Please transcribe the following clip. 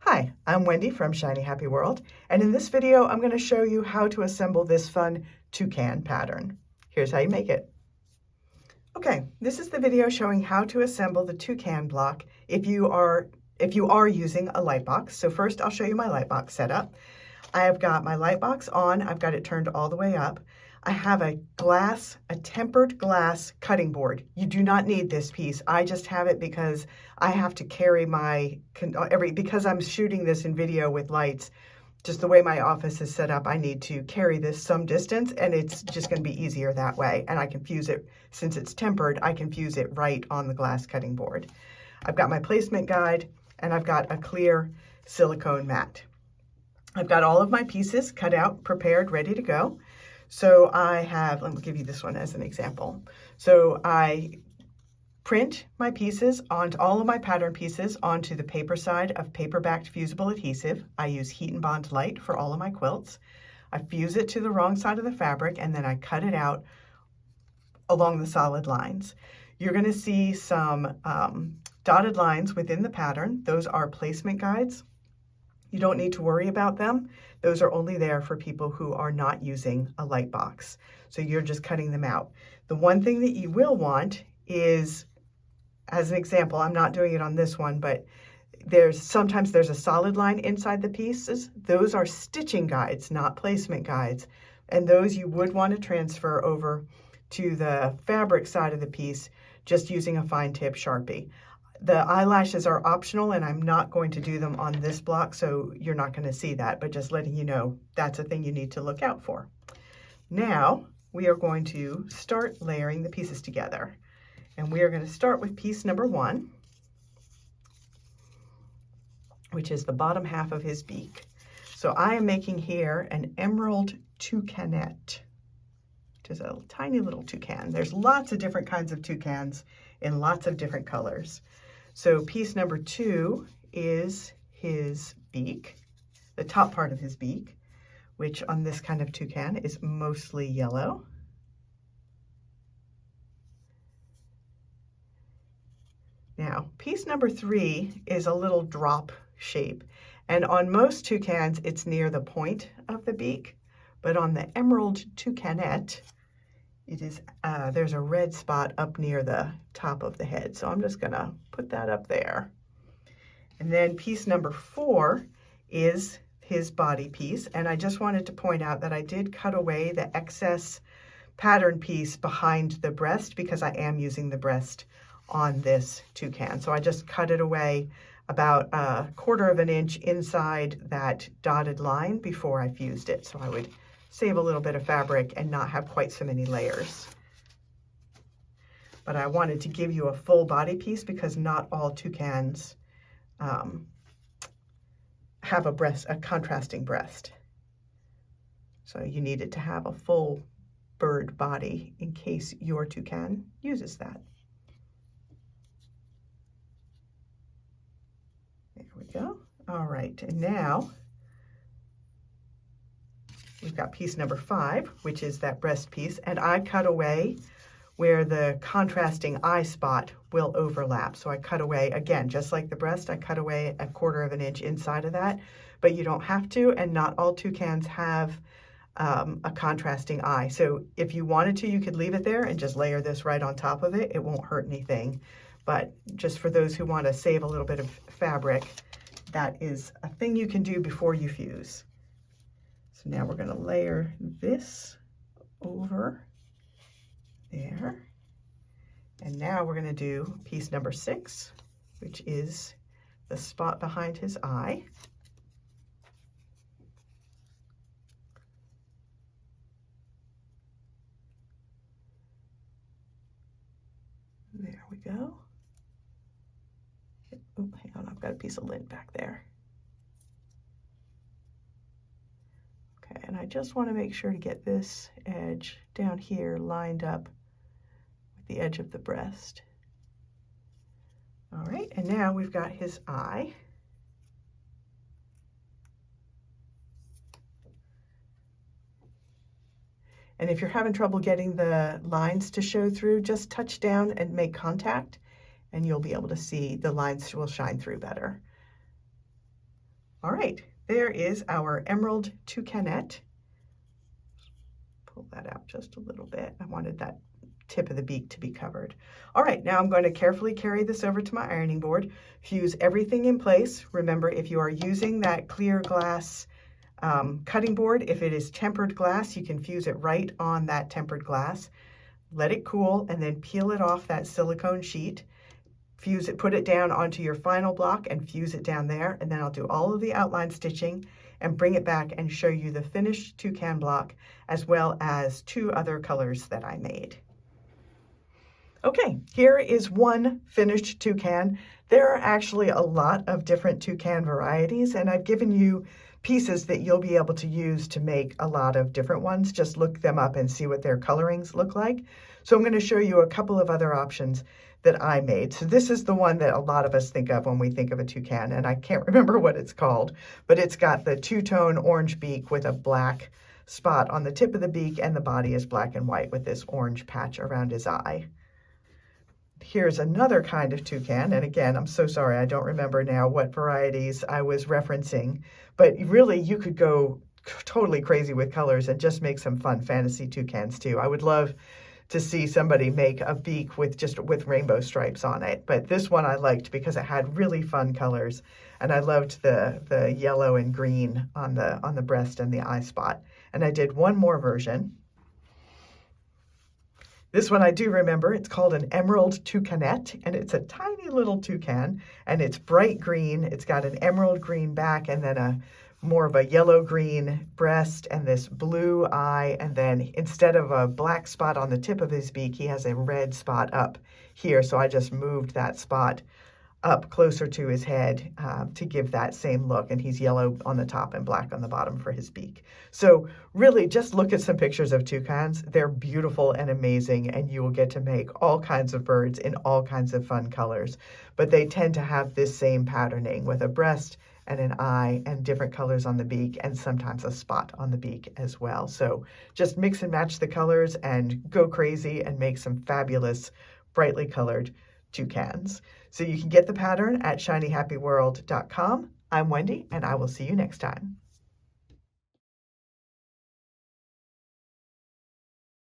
Hi, I'm Wendy from Shiny Happy World, and in this video I'm going to show you how to assemble this fun toucan pattern. Here's how you make it. Okay, this is the video showing how to assemble the toucan block if you are using a light box. So first I'll show you my light box setup. I have got my light box on, I've got it turned all the way up. I have a tempered glass cutting board. You do not need this piece. I just have it because I have to carry because I'm shooting this in video with lights, just the way my office is set up, I need to carry this some distance, and it's just going to be easier that way. And I can fuse it, since it's tempered, I can fuse it right on the glass cutting board. I've got my placement guide, and I've got a clear silicone mat. I've got all of my pieces cut out, prepared, ready to go. So let me give you this one as an example. So I print my pieces onto all of my pattern pieces onto the paper side of paper-backed fusible adhesive. I use Heat and Bond Light for all of my quilts. I fuse it to the wrong side of the fabric, and then I cut it out along the solid lines. You're going to see some dotted lines within the pattern. Those are placement guides. You don't need to worry about them. Those are only there for people who are not using a light box. So you're just cutting them out. The one thing that you will is, as an example, I'm not doing it on this one, but sometimes there's a solid line inside the pieces. Those are stitching guides, not placement guides. And those you would want to transfer over to the fabric side of the piece just using a fine tip Sharpie. The eyelashes are optional, and I'm not going to do them on this block, so you're not going to see that, but just letting you know that's a thing you need to look out for. Now we are going to start layering the pieces together, and we are going to start with piece number 1, which is the bottom half of his beak. So I am making here an emerald toucanette, which is a tiny little toucan. There's lots of different kinds of toucans in lots of different colors. So piece number 2 is his beak, the top part of his beak, which on this kind of toucan is mostly yellow. Now, piece number 3 is a little drop shape, and on most toucans it's near the point of the beak, but on the emerald toucanette, it is, there's a red spot up near the top of the head. So I'm just gonna put that up there. And then piece number 4 is his body piece. And I just wanted to point out that I did cut away the excess pattern piece behind the breast because I am using the breast on this toucan. So I just cut it away about 1/4 of an inch inside that dotted line before I fused it. So I would save a little bit of fabric and not have quite so many layers. But I wanted to give you a full body piece because not all toucans have a contrasting breast. So you needed to have a full bird body in case your toucan uses that. There we go. All right, and now we've got piece number 5, which is that breast piece, and I cut away where the contrasting eye spot will overlap. So I cut away, again, just like the breast, I cut away 1/4 of an inch inside of that, but you don't have to, and not all toucans have a contrasting eye. So if you wanted to, you could leave it there and just layer this right on top of it. It won't hurt anything. But just for those who want to save a little bit of fabric, that is a thing you can do before you fuse. So now we're going to layer this over there. And now we're going to do piece number 6, which is the spot behind his eye. There we go. Oh, hang on, I've got a piece of lint back there. And I just want to make sure to get this edge down here lined up with the edge of the breast. All right, and now we've got his eye. And if you're having trouble getting the lines to show through, just touch down and make contact, and you'll be able to see the lines will shine through better. All right, there is our emerald toucanette. Pull that out just a little bit. I wanted that tip of the beak to be covered. All right, now I'm going to carefully carry this over to my ironing board, fuse everything in place. Remember, if you are using that clear glass cutting board, if it is tempered glass, you can fuse it right on that tempered glass. Let it cool and then peel it off that silicone sheet. Fuse it, put it down onto your final block and fuse it down there. And then I'll do all of the outline stitching and bring it back and show you the finished toucan block as well as 2 other colors that I made. Okay, here is one finished toucan. There are actually a lot of different toucan varieties, and I've given you pieces that you'll be able to use to make a lot of different ones. Just look them up and see what their colorings look like. So I'm going to show you a couple of other options that I made. So this is the one that a lot of us think of when we think of a toucan, and I can't remember what it's called, but it's got the two-tone orange beak with a black spot on the tip of the beak, and the body is black and white with this orange patch around his eye. Here's another kind of toucan, and again, I'm so sorry, I don't remember now what varieties I was referencing, but really you could go totally crazy with colors and just make some fun fantasy toucans too. I would love to see somebody make a beak with rainbow stripes on it, but this one I liked because it had really fun colors, and I loved the yellow and green on the breast and the eye spot. And I did one more version. This one I do remember. It's called an emerald toucanette, and it's a tiny little toucan, and it's bright green. It's got an emerald green back and then a more of a yellow-green breast and this blue eye, and then instead of a black spot on the tip of his beak, he has a red spot up here. So I just moved that spot up closer to his head to give that same look, and he's yellow on the top and black on the bottom for his beak. So really just look at some pictures of toucans. They're beautiful and amazing, and you will get to make all kinds of birds in all kinds of fun colors, but they tend to have this same patterning with a breast and an eye and different colors on the beak, and sometimes a spot on the beak as well. So just mix and match the colors and go crazy and make some fabulous brightly colored toucans. So you can get the pattern at shinyhappyworld.com. I'm Wendy, and I will see you next time.